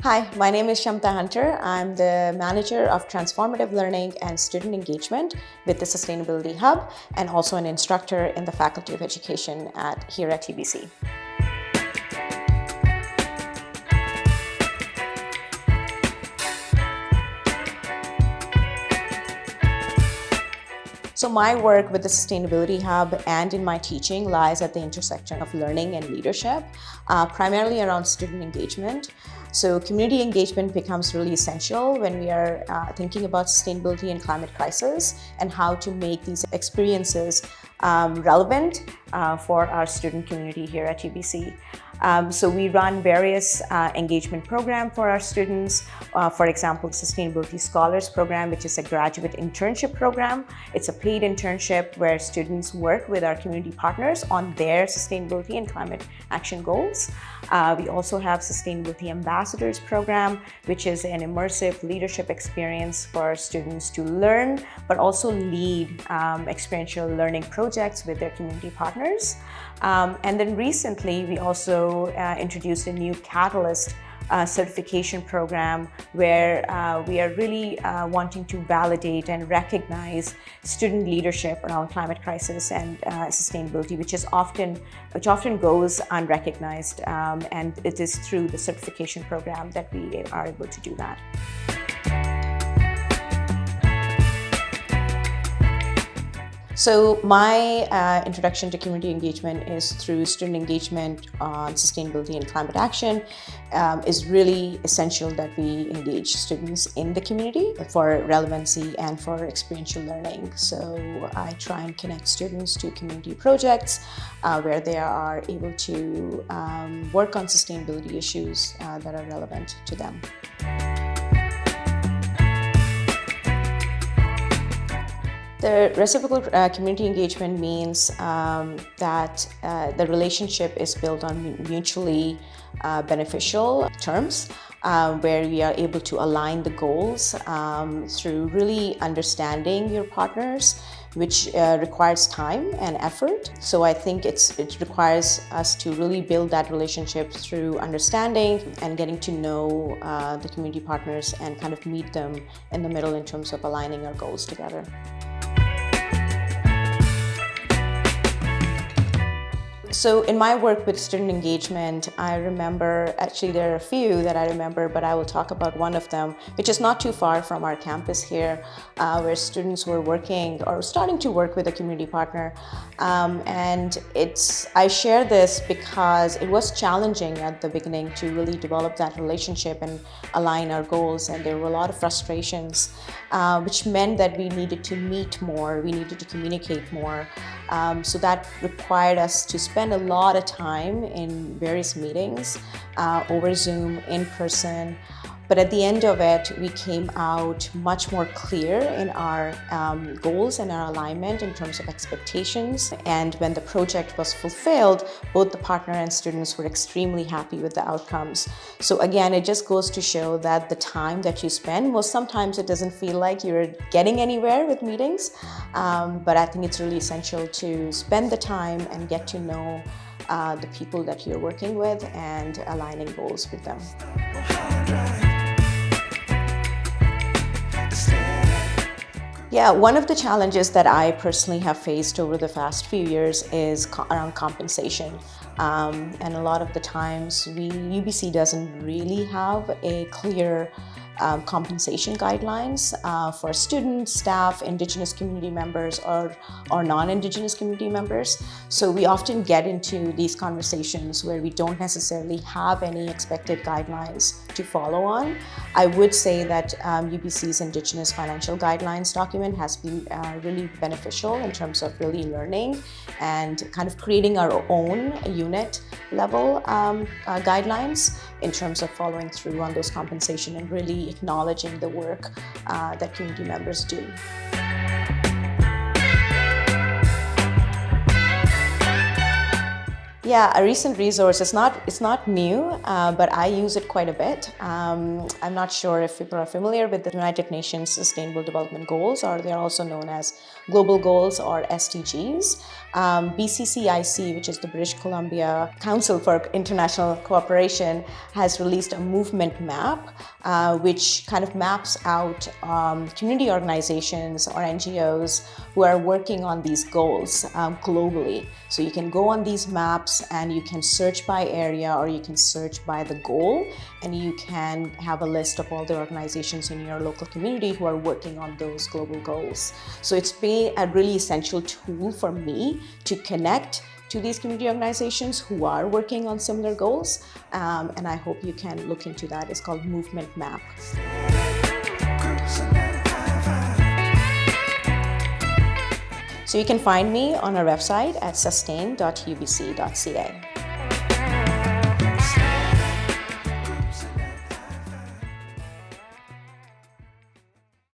Hi, my name is Kshamta Hunter. I'm the manager of Transformative Learning and Student Engagement with the Sustainability Hub and also an instructor in the Faculty of Education here at TBC. So my work with the Sustainability Hub and in my teaching lies at the intersection of learning and leadership, primarily around student engagement. So community engagement becomes really essential when we are thinking about sustainability and climate crisis and how to make these experiences relevant for our student community here at TBC. So we run various engagement programs for our students. For example, Sustainability Scholars Program, which is a graduate internship program. It's a paid internship where students work with our community partners on their sustainability and climate action goals. We also have Sustainability Ambassadors Program, which is an immersive leadership experience for students to learn, but also lead experiential learning projects with their community partners. And then recently, we also introduced a new Catalyst certification program where we are really wanting to validate and recognize student leadership around climate crisis and sustainability, which often goes unrecognized, and it is through the certification program that we are able to do that. So my introduction to community engagement is through student engagement on sustainability and climate action. Is really essential that we engage students in the community for relevancy and for experiential learning. So I try and connect students to community projects where they are able to work on sustainability issues that are relevant to them. The reciprocal community engagement means that the relationship is built on mutually beneficial terms, where we are able to align the goals through really understanding your partners, which requires time and effort. So I think it requires us to really build that relationship through understanding and getting to know the community partners and kind of meet them in the middle in terms of aligning our goals together. So in my work with student engagement, I remember, actually there are a few that I remember, but I will talk about one of them, which is not too far from our campus here, where students were working or starting to work with a community partner. I share this because it was challenging at the beginning to really develop that relationship and align our goals, and there were a lot of frustrations, which meant that we needed to meet more, we needed to communicate more. So that required us to spend a lot of time in various meetings, over Zoom, in person. But at the end of it, we came out much more clear in our goals and our alignment in terms of expectations. And when the project was fulfilled, both the partner and students were extremely happy with the outcomes. So again, it just goes to show that the time that you spend, sometimes it doesn't feel like you're getting anywhere with meetings, but I think it's really essential to spend the time and get to know the people that you're working with and aligning goals with them. Yeah, one of the challenges that I personally have faced over the past few years is around compensation. And a lot of the times UBC doesn't really have a clear compensation guidelines for students, staff, Indigenous community members, or non-Indigenous community members. So we often get into these conversations where we don't necessarily have any expected guidelines to follow on. I would say that UBC's Indigenous Financial Guidelines document has been really beneficial in terms of really learning and kind of creating our own unit level guidelines in terms of following through on those compensation and really acknowledging the work that community members do. Yeah, a recent resource. It's not new, but I use it quite a bit. I'm not sure if people are familiar with the United Nations Sustainable Development Goals, or they're also known as Global Goals or SDGs. BCCIC, which is the British Columbia Council for International Cooperation, has released a movement map, which kind of maps out community organizations or NGOs who are working on these goals globally. So you can go on these maps and you can search by area, or you can search by the goal, and you can have a list of all the organizations in your local community who are working on those global goals. So it's been a really essential tool for me to connect to these community organizations who are working on similar goals, and I hope you can look into that. It's called Movement Map. So you can find me on our website at sustain.ubc.ca.